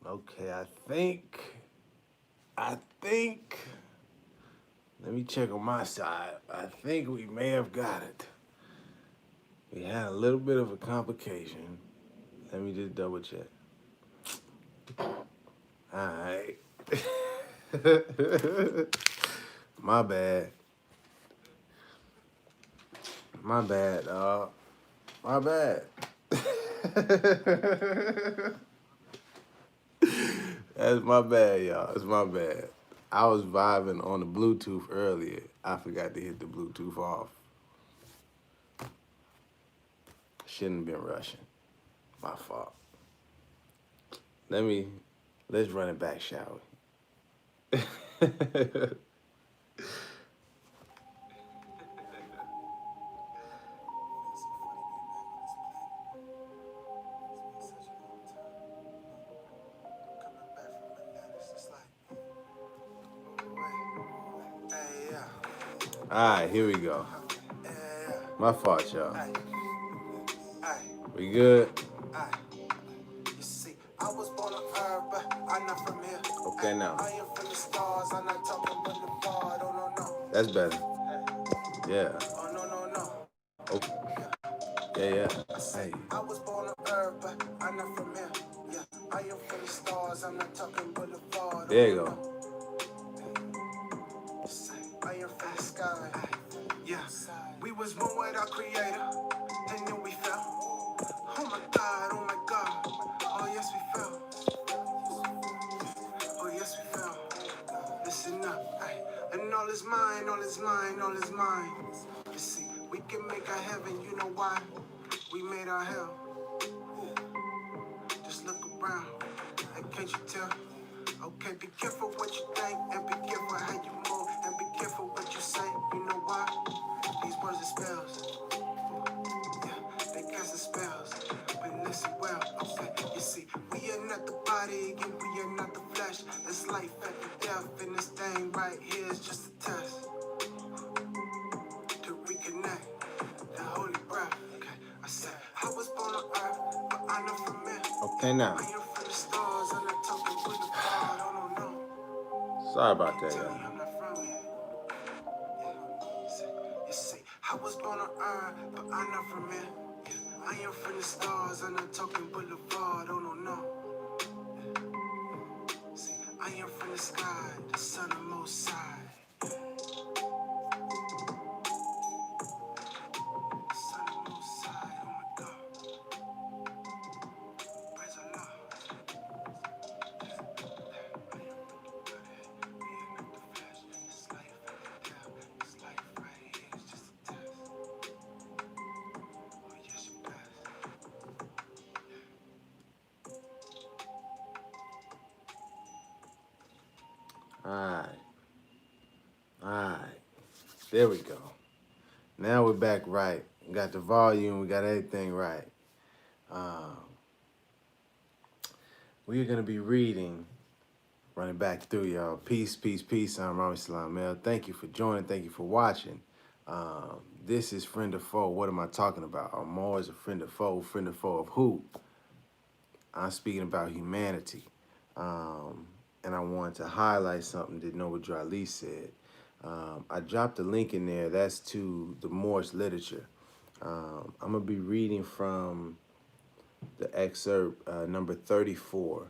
Okay, I think, let me check on my side. I think we may have got it. We had a little bit of a complication. Let me just double check. All right. My bad. My bad, dog. My bad. That's my bad, y'all. It's my bad. I was vibing on the Bluetooth earlier. I forgot to hit the Bluetooth off. Shouldn't have been rushing. My fault. Let me let's run it back, shall we? Alright, here we go. My fault, y'all. We good? Okay, now. That's better. Yeah. Oh, yeah, yeah. Hey. I was born on earth, but I'm not from here. Yeah, I am from the stars. I'm not talking boulevard. There you go. I am from the sky. Yeah, we was born with our creator, and then we fell. Oh my God, oh my God. Oh yes, we fell. Oh yes, we fell. Listen up, ay. And all is mine, all is mine, all is mine. You see, we can make our heaven, you know why? We made our hell. Just look around, and can't you tell? Okay, be careful what you think, and be careful how you move, and be careful what you say. You know why? These words are spells. Yeah, they cast the spells. But listen well, okay. You see, we are not the body, and we are not the flesh. It's life after death, and this thing right here is just a test to reconnect the holy breath. Okay, I said I was born on earth, but I'm not from here. Okay, now. I am from the stars, I'm not talking with the God. Oh no, no. Sorry about that, y'all. I'm not from here. You see, I was born on earth, but I'm not from here. I am from the stars, I'm not talking boulevard. Oh no, no. See, I am from the sky, the sun of most high. The sun of most high, oh my God. Praise the Lord. Alright. Alright. There we go. Now we're back right. We got the volume, we got everything right. We're going to be reading, running back through, y'all. Peace, peace, peace. I'm Rami Mel. Thank you for joining. Thank you for watching. This is Friend or Foe. What am I talking about? Are more is a friend or foe? Friend or foe of who? I'm speaking about humanity. And I wanted to highlight something that Noah Drali said. I dropped a link in there. That's to the Morse literature. I'm going to be reading from the excerpt number 34,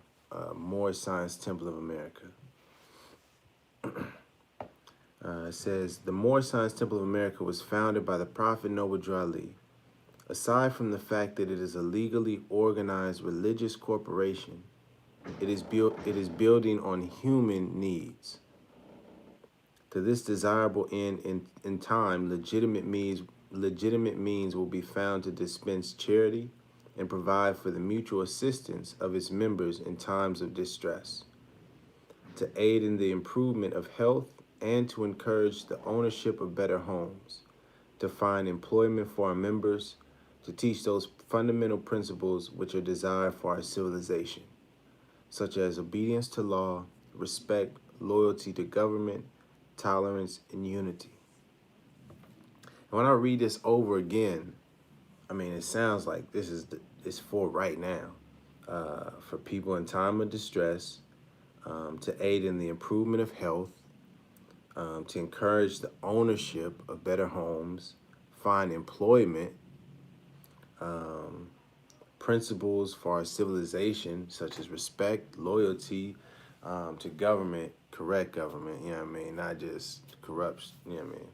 Morse Science Temple of America. It says, the Morse Science Temple of America was founded by the Prophet Noah Drali. Aside from the fact that it is a legally organized religious corporation, it is building on human needs. To this desirable end in time, legitimate means will be found to dispense charity and provide for the mutual assistance of its members in times of distress, to aid in the improvement of health, and to encourage the ownership of better homes, to find employment for our members, to teach those fundamental principles which are desired for our civilization, such as obedience to law, respect, loyalty to government, tolerance, and unity. And when I read this over again, I mean, it sounds like this is it's for right now. for people in time of distress, to aid in the improvement of health, to encourage the ownership of better homes, find employment, um, principles for our civilization, such as respect, loyalty to government, correct government, you know what I mean, not just corruption, you know what I mean,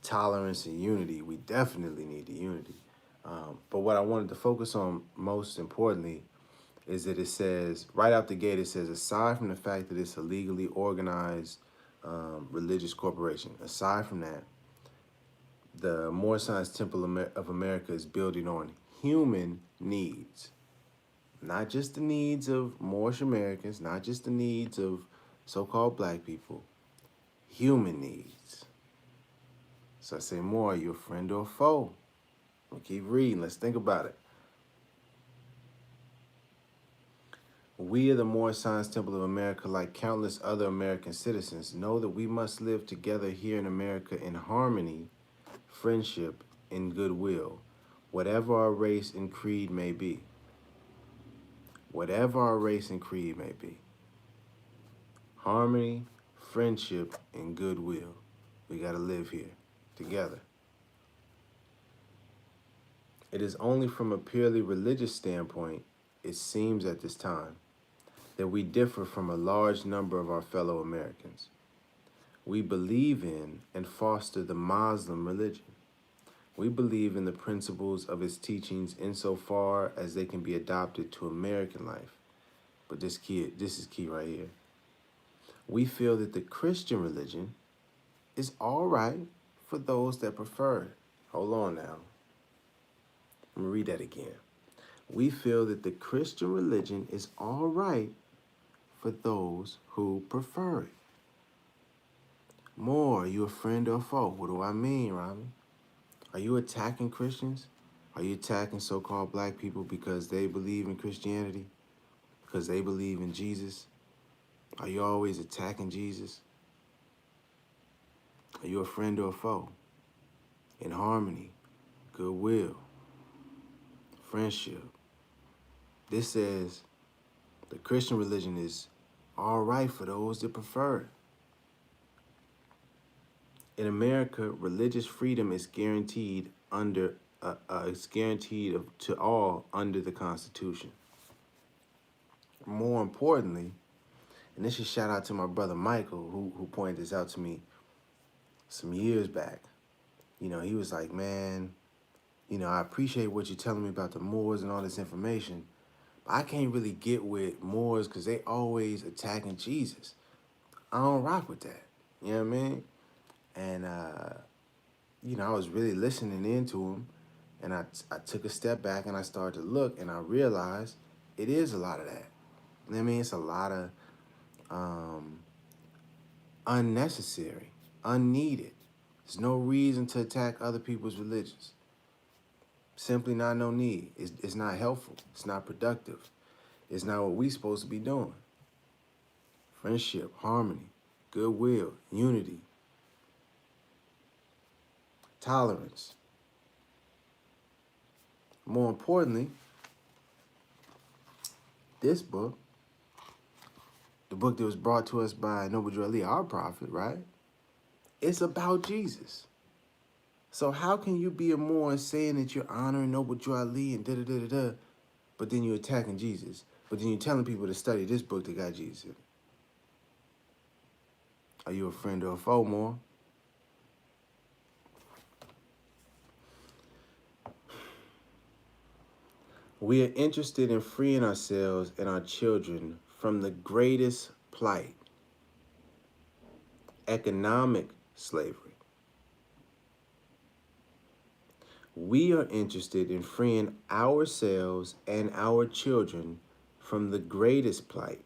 tolerance and unity. We definitely need the unity. But what I wanted to focus on most importantly is that it says, right out the gate, it says, aside from the fact that it's a legally organized religious corporation, aside from that, the Moore Science Temple of America is building on human needs, not just the needs of Moorish Americans, not just the needs of so-called black people, human needs. So I say, Moore, are you a friend or a foe? We'll keep reading. Let's think about it. We of the Moore Science Temple of America, like countless other American citizens, know that we must live together here in America in harmony, friendship, and goodwill, whatever our race and creed may be. Whatever our race and creed may be. Harmony, friendship, and goodwill. We got to live here together. It is only from a purely religious standpoint, it seems at this time, that we differ from a large number of our fellow Americans. We believe in and foster the Muslim religion. We believe in the principles of its teachings insofar as they can be adopted to American life. But this is key right here. We feel that the Christian religion is all right for those that prefer it. Hold on now. I'm going to read that again. We feel that the Christian religion is all right for those who prefer it. More, are you a friend or a foe? What do I mean, Rami? Are you attacking Christians? Are you attacking so-called black people because they believe in Christianity? Because they believe in Jesus? Are you always attacking Jesus? Are you a friend or a foe? In harmony, goodwill, friendship. This says the Christian religion is all right for those that prefer it. In America, religious freedom is guaranteed to all under the Constitution. More importantly, and this is shout out to my brother Michael, who pointed this out to me some years back. You know, he was like, man, you know, I appreciate what you're telling me about the Moors and all this information, but I can't really get with Moors because they always attacking Jesus. I don't rock with that. You know what I mean? And, you know, I was really listening into him, and I took a step back and I started to look, and I realized it is a lot of that. You know what I mean? It's a lot of unnecessary, unneeded. There's no reason to attack other people's religions. Simply not no need. It's not helpful. It's not productive. It's not what we supposed to be doing. Friendship, harmony, goodwill, unity, tolerance. More importantly, this book, the book that was brought to us by Noble Drew Ali, our prophet, right? It's about Jesus. So how can you be a Moor saying that you're honoring Noble Drew Ali and da-da-da-da-da, but then you're attacking Jesus? But then you're telling people to study this book that got Jesus in it? Are you a friend or a foe, Moor? We are interested in freeing ourselves and our children from the greatest plight, economic slavery. We are interested in freeing ourselves and our children from the greatest plight,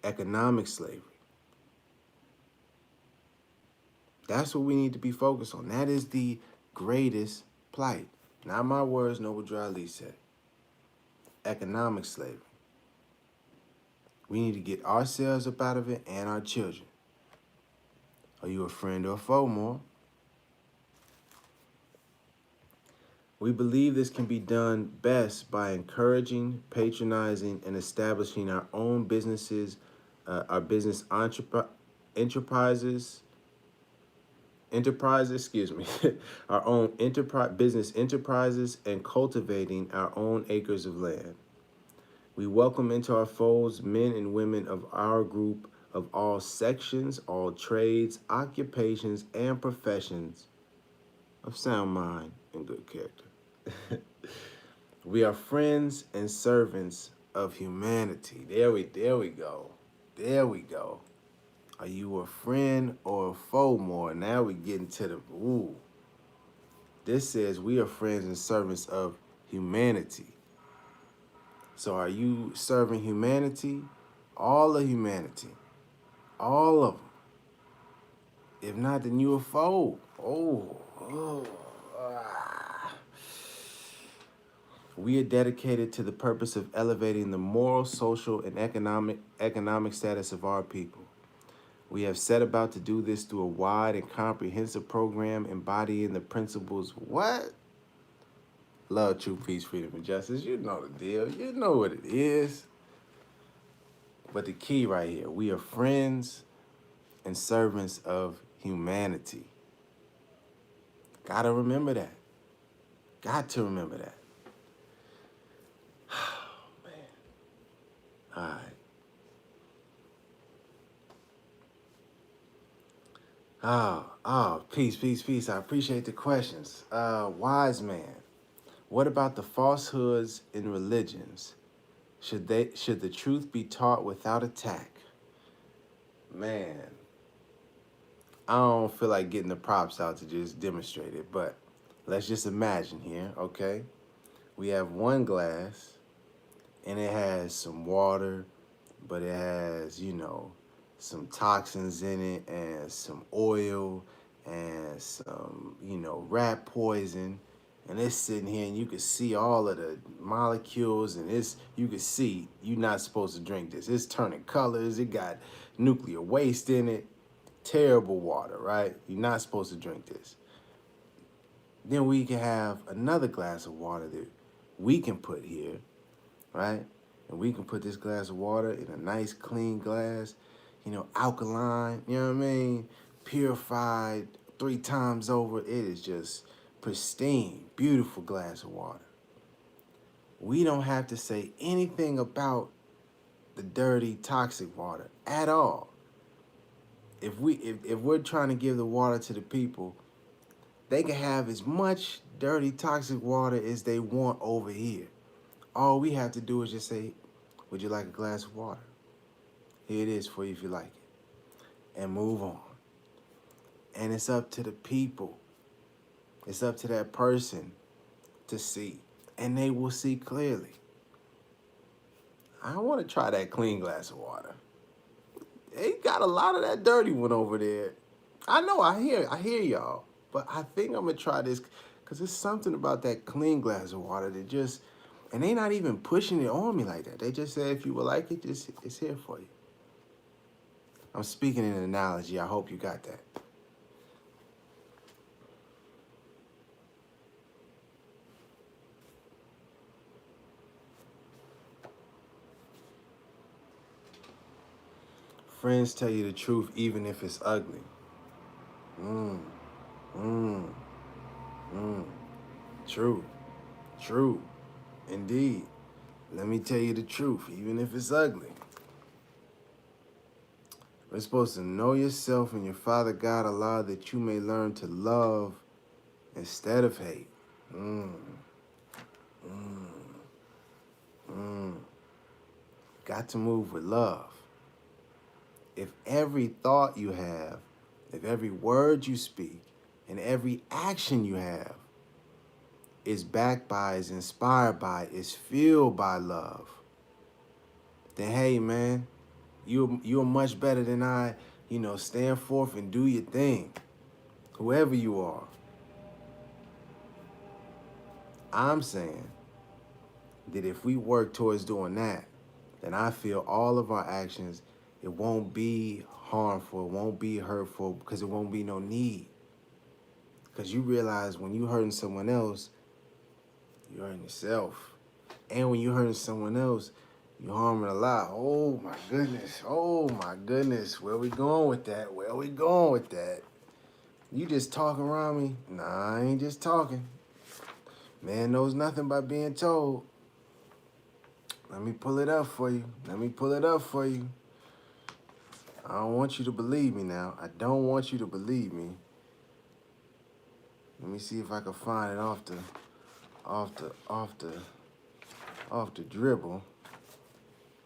economic slavery. That's what we need to be focused on. That is the greatest plight. Not my words, Noble Drew Ali said. Economic slavery. We need to get ourselves up out of it and our children. Are you a friend or a foe, Moore? We believe this can be done best by encouraging, patronizing, and establishing our own businesses, our business enterprises, excuse me, our own business enterprises, and cultivating our own acres of land. We welcome into our folds men and women of our group of all sections, all trades, occupations, and professions of sound mind and good character. We are friends and servants of humanity. There we go. There we go. Are you a friend or a foe more? Now we get into the ooh. This says we are friends and servants of humanity. So are you serving humanity? All of humanity. All of them. If not, then you a foe. Ah. We are dedicated to the purpose of elevating the moral, social, and economic status of our people. We have set about to do this through a wide and comprehensive program embodying the principles what? Love, truth, peace, freedom, and justice. You know the deal. You know what it is. But the key right here, we are friends and servants of humanity. Gotta remember that. Got to remember that. Oh, man. All right. Peace, peace, peace. I appreciate the questions. Wise man, what about the falsehoods in religions? Should the truth be taught without attack? Man, I don't feel like getting the props out to just demonstrate it, but let's just imagine here, okay? We have one glass and it has some water, but it has, some toxins in it and some oil and some, rat poison. And it's sitting here and you can see all of the molecules and you can see you're not supposed to drink this. It's turning colors. It got nuclear waste in it. Terrible water, right? You're not supposed to drink this. Then we can have another glass of water that we can put here, right? And we can put this glass of water in a nice clean glass, alkaline, you know what I mean? Purified 3 times over. It is just pristine, beautiful glass of water. We don't have to say anything about the dirty, toxic water at all. If we're trying to give the water to the people, they can have as much dirty, toxic water as they want over here. All we have to do is just say, would you like a glass of water? Here it is for you if you like it. And move on. And it's up to the people. It's up to that person to see. And they will see clearly. I want to try that clean glass of water. They got a lot of that dirty one over there. I know, I hear y'all. But I think I'm going to try this because there's something about that clean glass of water that just, and they not even pushing it on me like that. They just say, if you would like it, it's here for you. I'm speaking in an analogy. I hope you got that. Friends tell you the truth even if it's ugly. True. Indeed. Let me tell you the truth, even if it's ugly. We're supposed to know yourself and your Father God Allah that you may learn to love instead of hate. Got to move with love. If every thought you have, if every word you speak, and every action you have is backed by, is inspired by, is fueled by love, then hey man, you're much better than I, stand forth and do your thing. Whoever you are. I'm saying that if we work towards doing that, then I feel all of our actions, it won't be harmful, it won't be hurtful, because it won't be no need. Because you realize when you hurting someone else, You're hurting yourself. And when you're hurting someone else, you're harming a lot. Oh my goodness. Oh my goodness. Where we going with that? Where we going with that? You just talking, Rami? Nah, I ain't just talking. Man knows nothing by being told. Let me pull it up for you. Let me pull it up for you. I don't want you to believe me now. I don't want you to believe me. Let me see if I can find it off the dribble.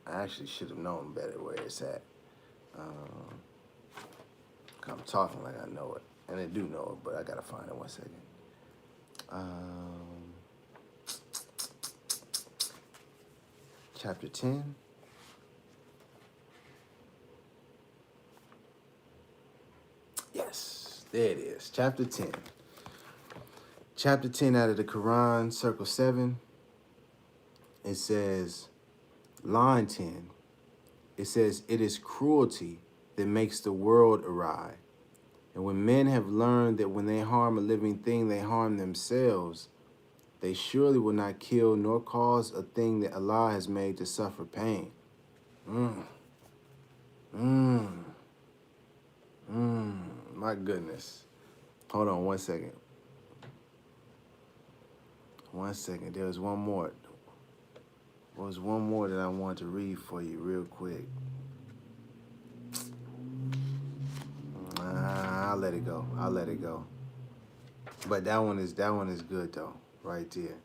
I actually should have known better where it's at. I'm talking like I know it, and I do know it, but I gotta find it 1 second. Chapter 10. Yes, there it is. Chapter 10. Chapter 10 out of the Quran, circle 7. It says, line 10. It says, it is cruelty that makes the world awry. And when men have learned that when they harm a living thing, they harm themselves, they surely will not kill nor cause a thing that Allah has made to suffer pain. My goodness. Hold on 1 second. 1 second. There was one more. There was one more that I wanted to read for you real quick. I'll let it go. I'll let it go. But that one is good though, right there.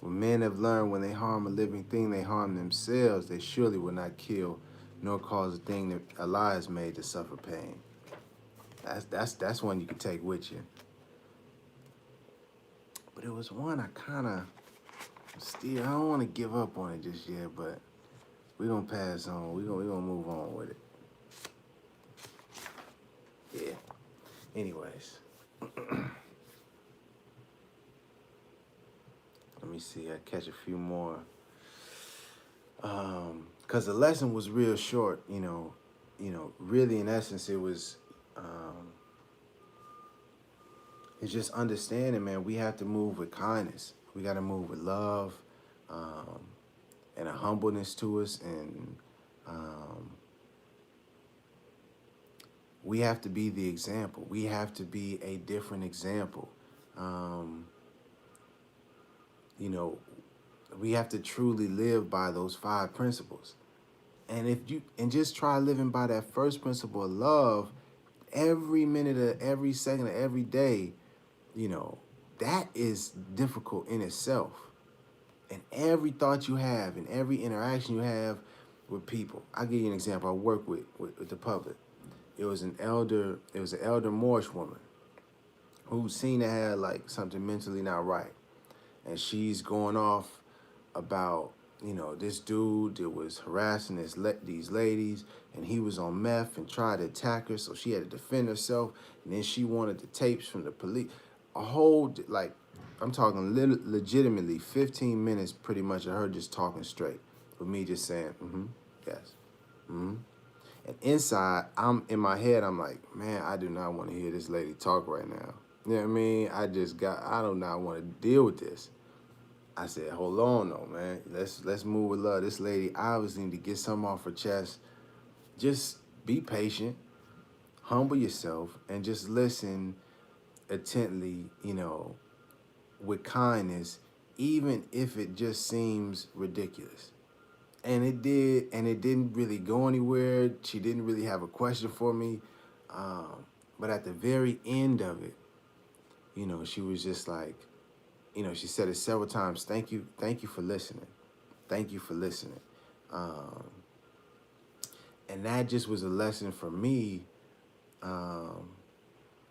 When men have learned when they harm a living thing, they harm themselves, they surely will not kill nor cause a thing that Allah has made to suffer pain. That's one you can take with you. But it was one I kind of still, I don't want to give up on it just yet, but we're going to pass on. We're gonna move on with it. Yeah. Anyways. Let me see. I catch a few more. Because the lesson was real short, really in essence it was, it's just understanding, man, we have to move with kindness. We got to move with love, and a humbleness to us, and we have to be the example. We have to be a different example. We have to truly live by those 5 principles. And just try living by that first principle of love every minute of every second of every day, that is difficult in itself. And every thought you have and every interaction you have with people. I'll give you an example. I work with the public. It was an elder Moorish woman who seemed to have like something mentally not right. And she's going off about, this dude that was harassing these ladies, and he was on meth and tried to attack her, so she had to defend herself. And then she wanted the tapes from the police. A whole, like, I'm talking legitimately 15 minutes pretty much of her just talking straight, with me just saying, yes, And inside, in my head, I'm like, man, I do not want to hear this lady talk right now. You know what I mean? I do not want to deal with this. I said, hold on though, man. Let's move with love. This lady obviously need to get something off her chest. Just be patient, humble yourself, and just listen intently, with kindness, even if it just seems ridiculous. And it did, and it didn't really go anywhere. She didn't really have a question for me. But at the very end of it, she was just like, she said it several times. Thank you for listening. Thank you for listening. And that just was a lesson for me,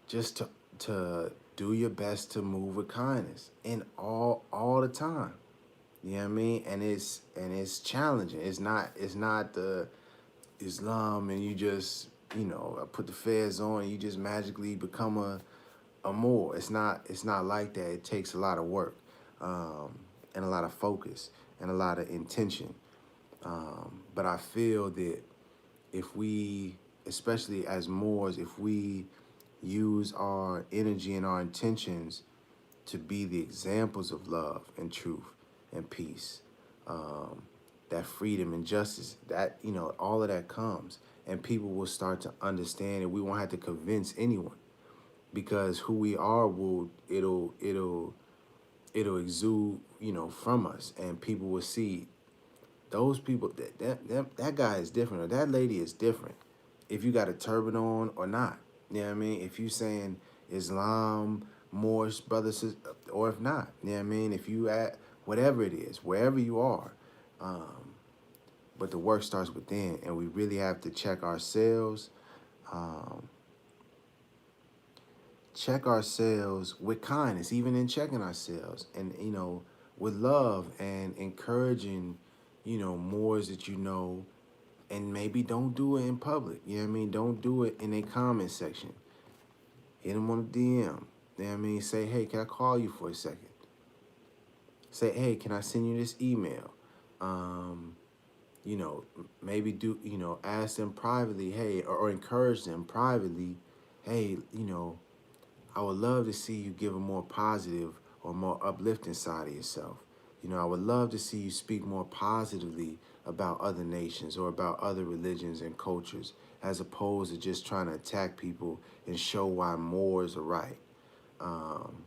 just to do your best to move with kindness and all the time. You know what I mean? And it's challenging. It's not the Islam and you just, put the fez on and you just magically become a Moor. It's not like that. It takes a lot of work, and a lot of focus and a lot of intention. But I feel that if we, especially as Moors, if we use our energy and our intentions to be the examples of love and truth and peace, um, that freedom and justice, that, all of that comes. And people will start to understand, and we won't have to convince anyone, because who we are it'll exude, from us, and people will see those people, that guy is different, or that lady is different, if you got a turban on or not. You know what I mean? If you saying Islam, Moorish brothers, or if not, you know what I mean? If you at whatever it is, wherever you are, um, but the work starts within, and we really have to um, check ourselves with kindness, even in checking ourselves, and with love and encouraging, Moors that and maybe don't do it in public. You know what I mean? Don't do it in a comment section. Hit them on a DM. You know what I mean? Say, hey, can I call you for a second? Say, hey, can I send you this email? Um, maybe ask them privately, hey, or encourage them privately, hey, I would love to see you give a more positive or more uplifting side of yourself. I would love to see you speak more positively about other nations or about other religions and cultures, as opposed to just trying to attack people and show why Moors are right. Um,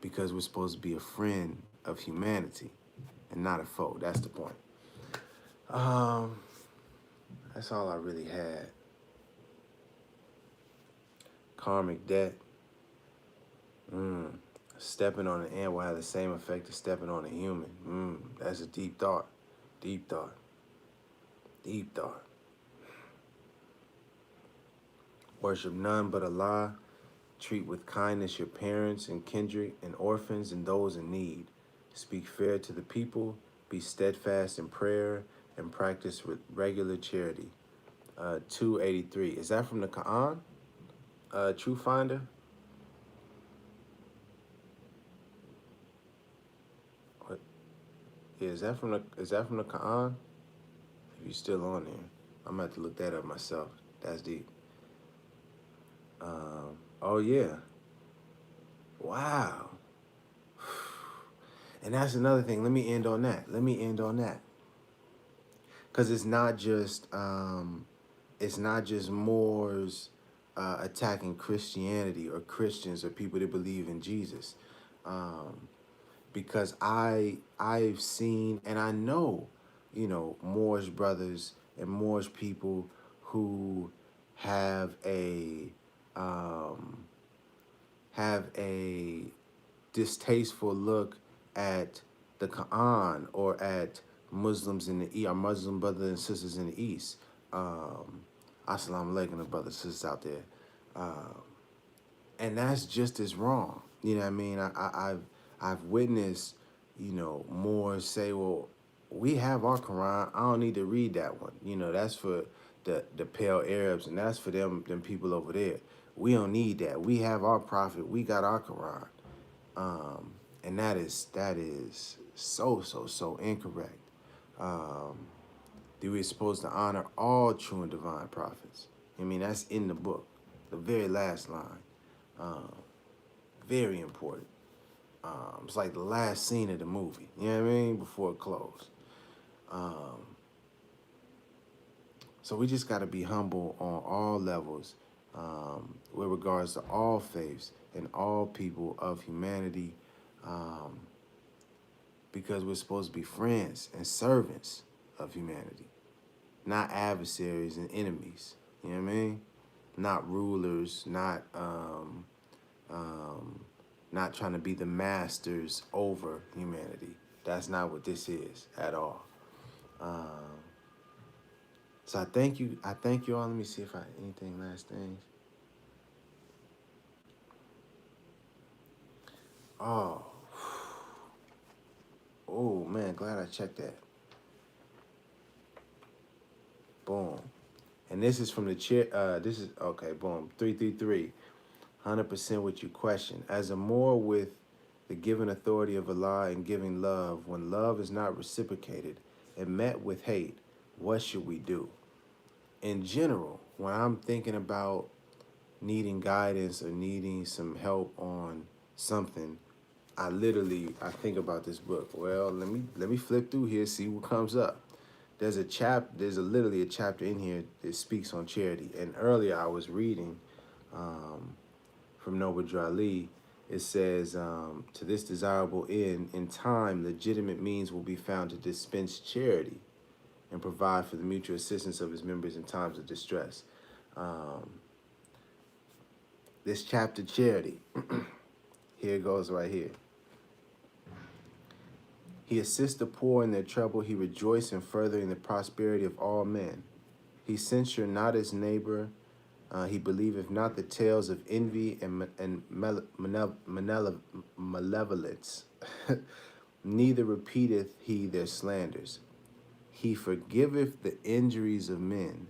because we're supposed to be a friend of humanity and not a foe. That's the point. Um, that's all I really had. Karmic debt. Stepping on an ant will have the same effect as stepping on a human. That's a deep thought. Deep thought. Deep thought. Worship none but Allah. Treat with kindness your parents and kindred and orphans and those in need. Speak fair to the people. Be steadfast in prayer and practice with regular charity. 283. Is that from the Quran? True Finder? What? Yeah, is that from the Quran? If you're still on there, I'm gonna have to look that up myself. That's deep. Oh yeah. Wow. And that's another thing. Let me end on that. Because it's not just Moors attacking Christianity or Christians or people that believe in Jesus. Um, because I've seen and I know, Moorish brothers and Moorish people who have a um, have a distasteful look at the Quran or at Muslims in the East, our Muslim brothers and sisters in the East. Assalamu alaikum to brothers and sisters out there. Um, and that's just as wrong. You know what I mean? I've witnessed, more say, well, we have our Quran. I don't need to read that one. That's for the pale Arabs, and that's for them people over there. We don't need that. We have our prophet. We got our Quran. And that is so incorrect. Um, that we're supposed to honor all true and divine prophets. I mean, that's in the book, the very last line. Um, very important. It's like the last scene of the movie. You know what I mean? Before it closed. Um, so we just got to be humble on all levels, with regards to all faiths and all people of humanity. Um, because we're supposed to be friends and servants of humanity, not adversaries and enemies. You know what I mean? Not rulers, not trying to be the masters over humanity. That's not what this is at all. Um, so I thank you. I thank you all. Let me see if I anything last things. Oh, oh man, glad I checked that. Boom. And this is from the chair. This is okay. Boom. 333. 100% what you question. As a Moor with the given authority of Allah and giving love, when love is not reciprocated and met with hate, what should we do? In general, when I'm thinking about needing guidance or needing some help on something, I think about this book. Well, let me flip through here, see what comes up. There's literally a chapter in here that speaks on charity. And earlier I was reading from Noble Drew Ali. It says, to this desirable end, in time, legitimate means will be found to dispense charity and provide for the mutual assistance of his members in times of distress. This chapter, charity, here it goes right here. He assists the poor in their trouble. He rejoices in furthering the prosperity of all men. He censure not his neighbor. He believeth not the tales of envy and malevolence. Neither repeateth he their slanders. He forgiveth the injuries of men.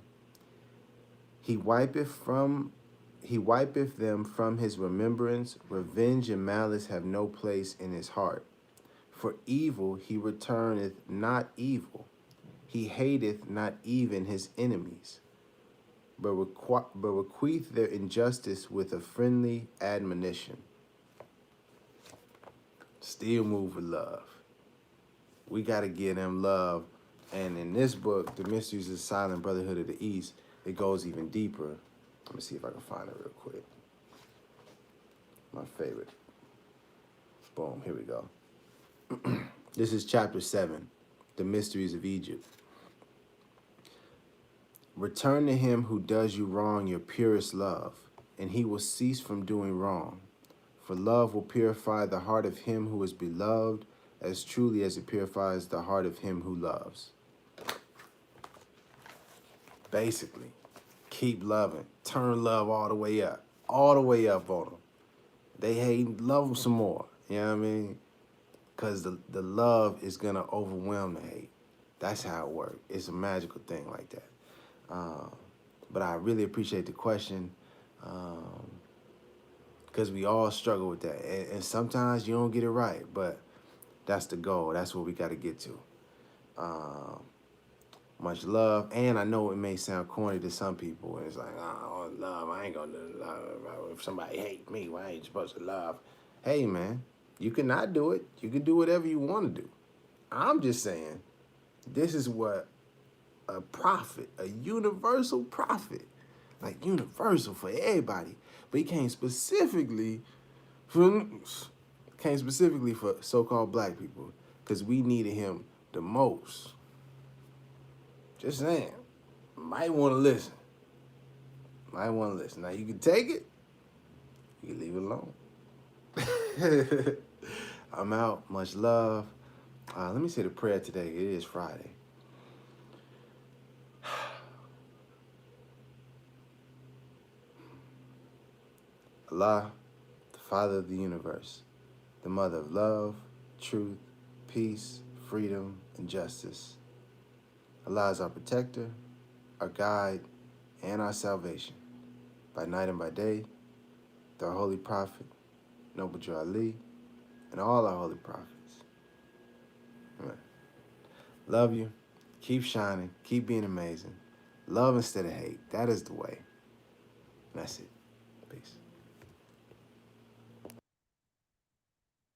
He wipeth them from his remembrance. Revenge and malice have no place in his heart. For evil he returneth not evil. He hateth not even his enemies, but bequeath their injustice with a friendly admonition. Still move with love. We got to give them love. And in this book, The Mysteries of the Silent Brotherhood of the East, it goes even deeper. Let me see if I can find it real quick. My favorite. Boom, here we go. This is chapter 7, The Mysteries of Egypt. Return to him who does you wrong your purest love, and he will cease from doing wrong. For love will purify the heart of him who is beloved as truly as it purifies the heart of him who loves. Basically, keep loving. Turn love all the way up. All the way up on them. They hate, love them some more. You know what I mean? Because the love is going to overwhelm the hate. That's how it works. It's a magical thing like that. But I really appreciate the question, because we all struggle with that. And sometimes you don't get it right, but that's the goal. That's what we got to get to. Much love. And I know it may sound corny to some people. And it's like, oh, love, I ain't going to love. If somebody hates me, well, I ain't supposed to love. Hey, man, you cannot do it. You can do whatever you want to do. I'm just saying, this is what a prophet, a universal prophet, like universal for everybody, but he came specifically for so-called black people, because we needed him the most. Just saying, might want to listen. Now you can take it, you can leave it alone. I'm out. Much love. Let me say the prayer today. It is Friday. Allah, the Father of the universe, the Mother of love, truth, peace, freedom, and justice. Allah is our protector, our guide, and our salvation, by night and by day, through our holy prophet, Noble Drew Ali, and all our holy prophets. Amen. Love you. Keep shining. Keep being amazing. Love instead of hate. That is the way. And that's it. Peace.